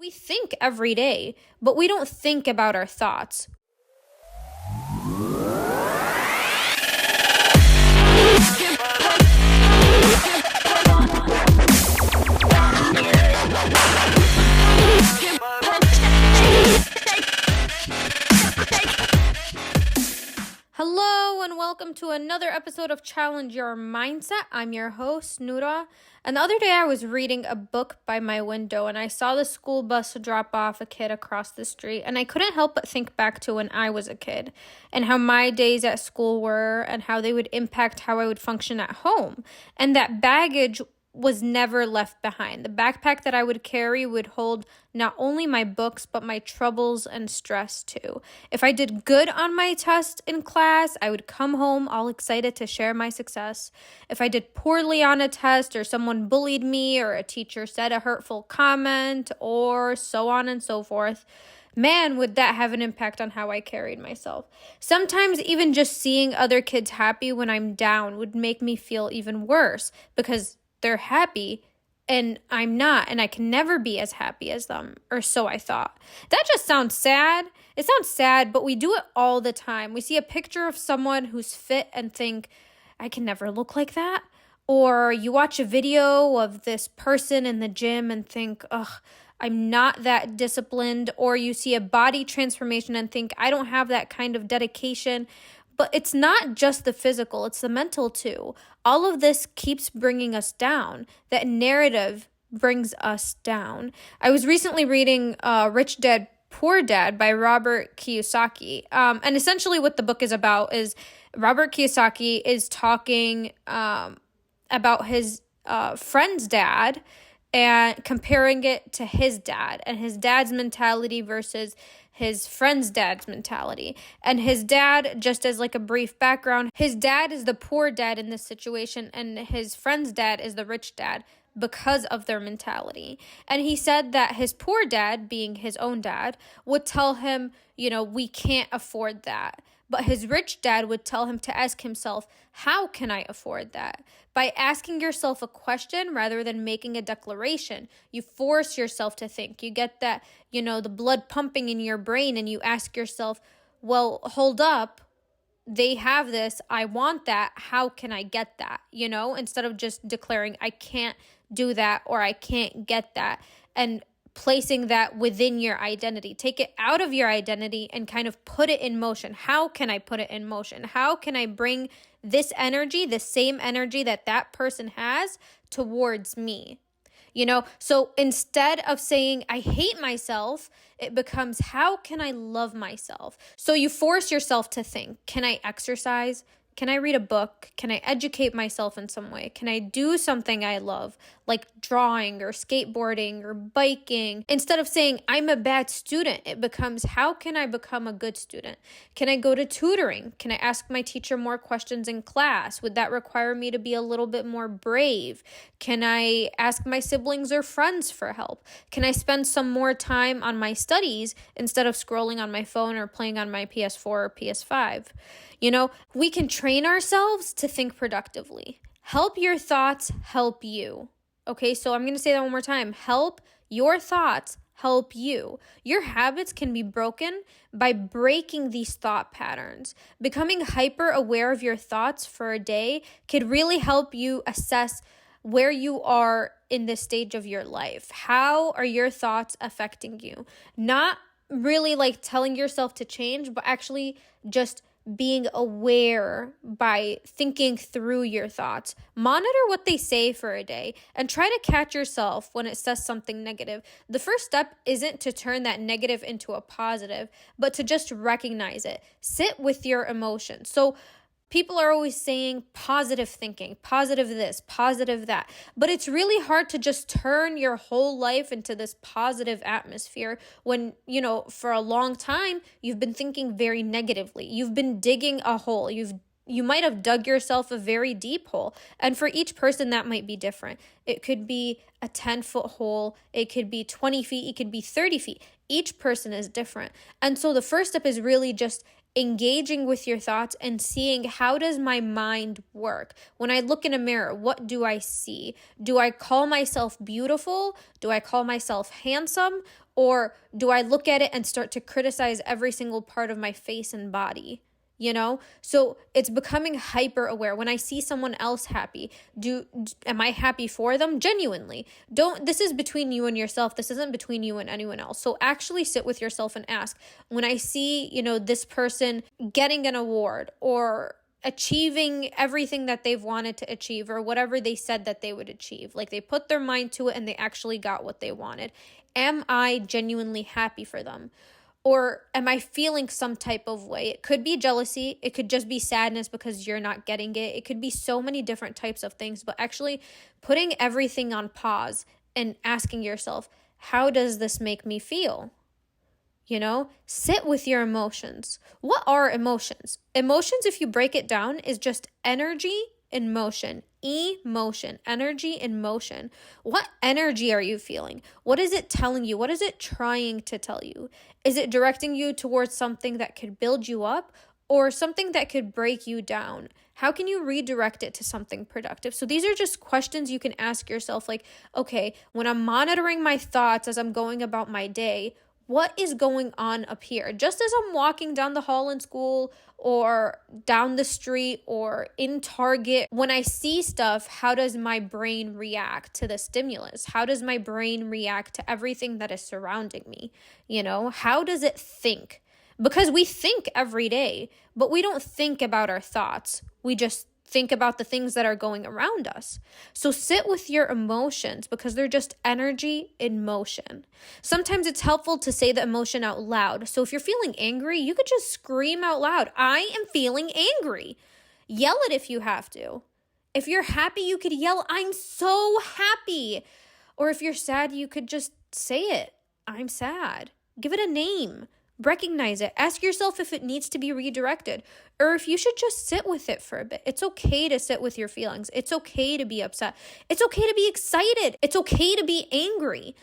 We think every day, but we don't think about our thoughts. Hello and welcome to another episode of Challenge Your Mindset. I'm your host, Noura. And the other day I was reading a book by my window and I saw the school bus drop off a kid across the street. And I couldn't help but think back to when I was a kid and how my days at school were and how they would impact how I would function at home. And that baggage was never left behind. The backpack that I would carry would hold not only my books, but my troubles and stress too. If I did good on my test in class, I would come home all excited to share my success. If I did poorly on a test or someone bullied me or a teacher said a hurtful comment or so on and so forth, man, would that have an impact on how I carried myself. Sometimes even just seeing other kids happy when I'm down would make me feel even worse because they're happy and I'm not, and I can never be as happy as them, or so I thought. That just sounds sad. It sounds sad, but we do it all the time. We see a picture of someone who's fit and think, I can never look like that. Or you watch a video of this person in the gym and think, ugh, I'm not that disciplined. Or you see a body transformation and think, I don't have that kind of dedication. But it's not just the physical, it's the mental too. All of this keeps bringing us down. That narrative brings us down. I was recently reading Rich Dad, Poor Dad by Robert Kiyosaki. And essentially what the book is about is Robert Kiyosaki is talking about his friend's dad and comparing it to his dad and his dad's mentality versus his friend's dad's mentality. And his dad, just as like a brief background, his dad is the poor dad in this situation and his friend's dad is the rich dad because of their mentality. And he said that his poor dad, being his own dad, would tell him, we can't afford that. But his rich dad would tell him to ask himself, how can I afford that? By asking yourself a question rather than making a declaration, you force yourself to think. You get that, the blood pumping in your brain and you ask yourself, well, hold up. They have this. I want that. How can I get that? Instead of just declaring, I can't do that or I can't get that. And placing that within your identity. Take it out of your identity and kind of put it in motion. How can I put it in motion? How can I bring this energy, the same energy that person has towards me? So instead of saying, I hate myself, it becomes, how can I love myself? So you force yourself to think, can I exercise? Can I read a book? Can I educate myself in some way? Can I do something I love, like drawing or skateboarding or biking? Instead of saying, I'm a bad student, it becomes, how can I become a good student? Can I go to tutoring? Can I ask my teacher more questions in class? Would that require me to be a little bit more brave? Can I ask my siblings or friends for help? Can I spend some more time on my studies instead of scrolling on my phone or playing on my PS4 or PS5? We can train ourselves to think productively. Help your thoughts help you. Okay, so I'm going to say that one more time. Help your thoughts help you. Your habits can be broken by breaking these thought patterns. Becoming hyper aware of your thoughts for a day could really help you assess where you are in this stage of your life. How are your thoughts affecting you? Not really like telling yourself to change, but actually just being aware by thinking through your thoughts. Monitor what they say for a day and try to catch yourself when it says something negative. The first step isn't to turn that negative into a positive, but to just recognize it. Sit with your emotions. So people are always saying positive thinking, positive this, positive that. But it's really hard to just turn your whole life into this positive atmosphere when, for a long time, you've been thinking very negatively. You've been digging a hole. You might have dug yourself a very deep hole. And for each person, that might be different. It could be a 10-foot hole. It could be 20 feet. It could be 30 feet. Each person is different. And so the first step is really just engaging with your thoughts and seeing, how does my mind work? When I look in a mirror, what do I see? Do I call myself beautiful? Do I call myself handsome? Or do I look at it and start to criticize every single part of my face and body? So it's becoming hyper aware. When I see someone else happy, am I happy for them? Genuinely. This is between you and yourself. This isn't between you and anyone else. So actually sit with yourself and ask, when I see, this person getting an award or achieving everything that they've wanted to achieve, or whatever they said that they would achieve, like they put their mind to it and they actually got what they wanted, am I genuinely happy for them? Or am I feeling some type of way? It could be jealousy. It could just be sadness because you're not getting it. It could be so many different types of things, but actually putting everything on pause and asking yourself, how does this make me feel? Sit with your emotions. What are emotions? Emotions, if you break it down, is just energy in motion. Emotion, energy in motion. What energy are you feeling? What is it telling you? What is it trying to tell you? Is it directing you towards something that could build you up or something that could break you down? How can you redirect it to something productive? So these are just questions you can ask yourself, like, okay, when I'm monitoring my thoughts as I'm going about my day, what is going on up here? Just as I'm walking down the hall in school or down the street or in Target, when I see stuff, how does my brain react to the stimulus? How does my brain react to everything that is surrounding me? How does it think? Because we think every day, but we don't think about our thoughts. We just think about the things that are going around us. So sit with your emotions because they're just energy in motion. Sometimes it's helpful to say the emotion out loud. So if you're feeling angry, you could just scream out loud, I am feeling angry. Yell it if you have to. If you're happy, you could yell, I'm so happy. Or if you're sad, you could just say it, I'm sad. Give it a name. Recognize it. Ask yourself if it needs to be redirected or if you should just sit with it for a bit. It's okay to sit with your feelings. It's okay to be upset. It's okay to be excited. It's okay to be angry.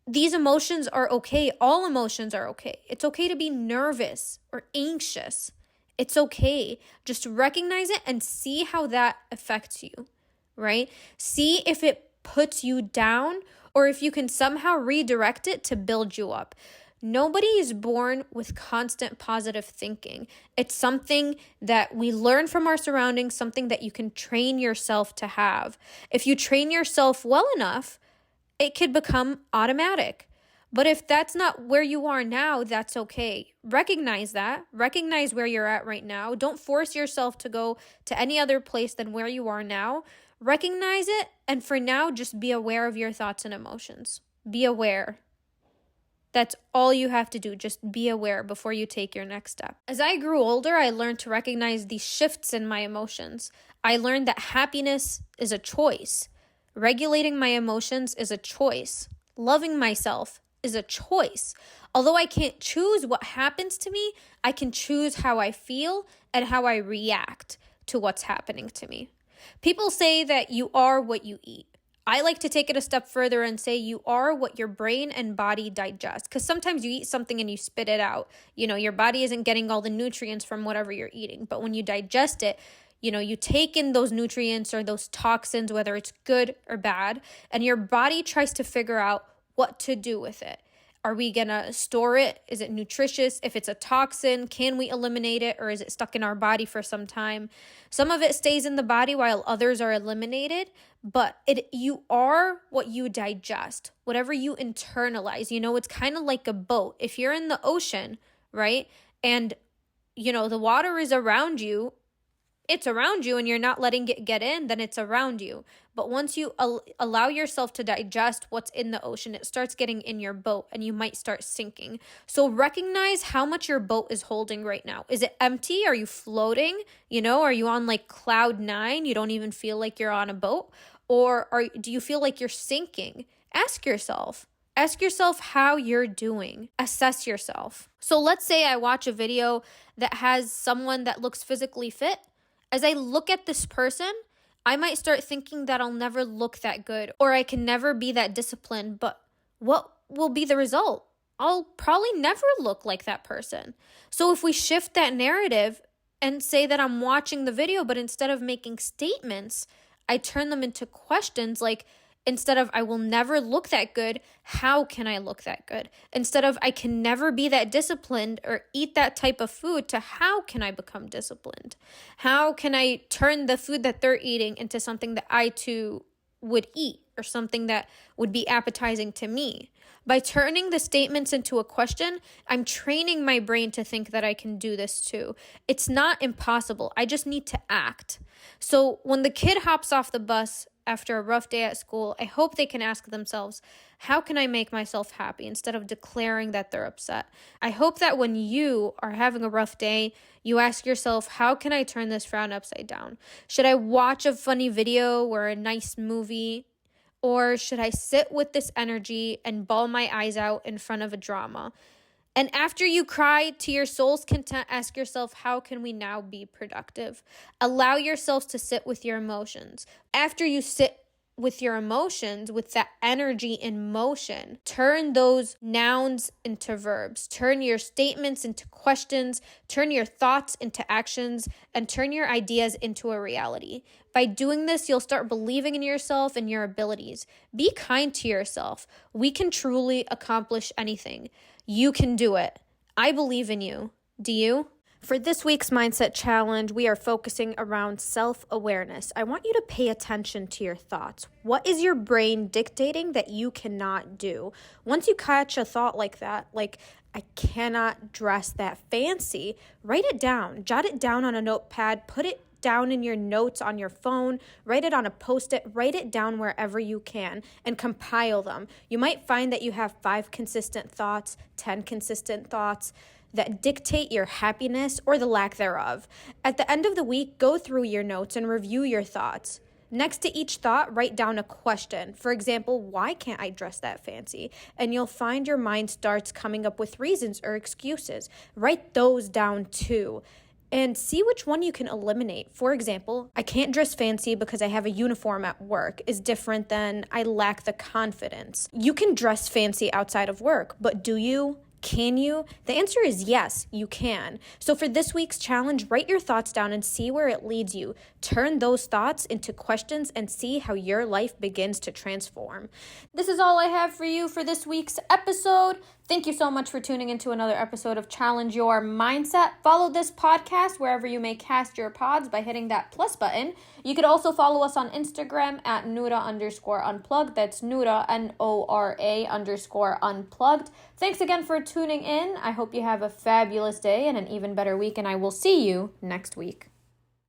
These emotions are okay. All emotions are okay. It's okay to be nervous or anxious. It's okay. Just recognize it and see how that affects you, right? See if it puts you down or if you can somehow redirect it to build you up. Nobody is born with constant positive thinking. It's something that we learn from our surroundings, something that you can train yourself to have. If you train yourself well enough, it could become automatic. But if that's not where you are now, that's okay. Recognize that. Recognize where you're at right now. Don't force yourself to go to any other place than where you are now. Recognize it, and for now, just be aware of your thoughts and emotions. Be aware. That's all you have to do. Just be aware before you take your next step. As I grew older, I learned to recognize these shifts in my emotions. I learned that happiness is a choice. Regulating my emotions is a choice. Loving myself is a choice. Although I can't choose what happens to me, I can choose how I feel and how I react to what's happening to me. People say that you are what you eat. I like to take it a step further and say you are what your brain and body digest. Because sometimes you eat something and you spit it out. Your body isn't getting all the nutrients from whatever you're eating. But when you digest it, you take in those nutrients or those toxins, whether it's good or bad, and your body tries to figure out what to do with it. Are we going to store it? Is it nutritious? If it's a toxin, can we eliminate it, or is it stuck in our body for some time? Some of it stays in the body while others are eliminated, but you are what you digest, whatever you internalize. It's kind of like a boat. If you're in the ocean, right, and, the water is around you, it's around you and you're not letting it get in, then it's around you. But once you allow yourself to digest what's in the ocean, it starts getting in your boat and you might start sinking. So recognize how much your boat is holding right now. Is it empty? Are you floating? Are you on like cloud 9? You don't even feel like you're on a boat? Or do you feel like you're sinking? Ask yourself. Ask yourself how you're doing. Assess yourself. So let's say I watch a video that has someone that looks physically fit. As I look at this person, I might start thinking that I'll never look that good or I can never be that disciplined. But what will be the result? I'll probably never look like that person. So if we shift that narrative and say that I'm watching the video, but instead of making statements, I turn them into questions like, Instead of I will never look that good, how can I look that good? Instead of I can never be that disciplined or eat that type of food, to how can I become disciplined? How can I turn the food that they're eating into something that I too would eat, or something that would be appetizing to me? By turning the statements into a question, I'm training my brain to think that I can do this too. It's not impossible. I just need to act. So when the kid hops off the bus after a rough day at school, I hope they can ask themselves, how can I make myself happy, instead of declaring that they're upset? I hope that when you are having a rough day, you ask yourself, how can I turn this frown upside down? Should I watch a funny video or a nice movie? Or should I sit with this energy and bawl my eyes out in front of a drama? And after you cry to your soul's content, ask yourself, how can we now be productive? Allow yourselves to sit with your emotions. After you sit with your emotions, with that energy in motion, turn those nouns into verbs. Turn your statements into questions. Turn your thoughts into actions. And turn your ideas into a reality. By doing this, you'll start believing in yourself and your abilities. Be kind to yourself. We can truly accomplish anything. You can do it. I believe in you. Do you? For this week's Mindset Challenge, we are focusing around self-awareness. I want you to pay attention to your thoughts. What is your brain dictating that you cannot do? Once you catch a thought like that, like, I cannot dress that fancy, write it down. Jot it down on a notepad. Put it down in your notes on your phone, write it on a Post-it, write it down wherever you can, and compile them. You might find that you have 5 consistent thoughts, 10 consistent thoughts that dictate your happiness or the lack thereof. At the end of the week, go through your notes and review your thoughts. Next to each thought, write down a question. For example, why can't I dress that fancy? And you'll find your mind starts coming up with reasons or excuses. Write those down too, and see which one you can eliminate. For example, I can't dress fancy because I have a uniform at work is different than I lack the confidence. You can dress fancy outside of work, but do you? Can you? The answer is yes, you can. So for this week's challenge, write your thoughts down and see where it leads you. Turn those thoughts into questions and see how your life begins to transform. This is all I have for you for this week's episode. Thank you so much for tuning into another episode of Challenge Your Mindset. Follow this podcast wherever you may cast your pods by hitting that plus button. You could also follow us on Instagram at Nura_unplugged. That's Nura, Nora_unplugged. Thanks again for tuning in. I hope you have a fabulous day and an even better week, and I will see you next week.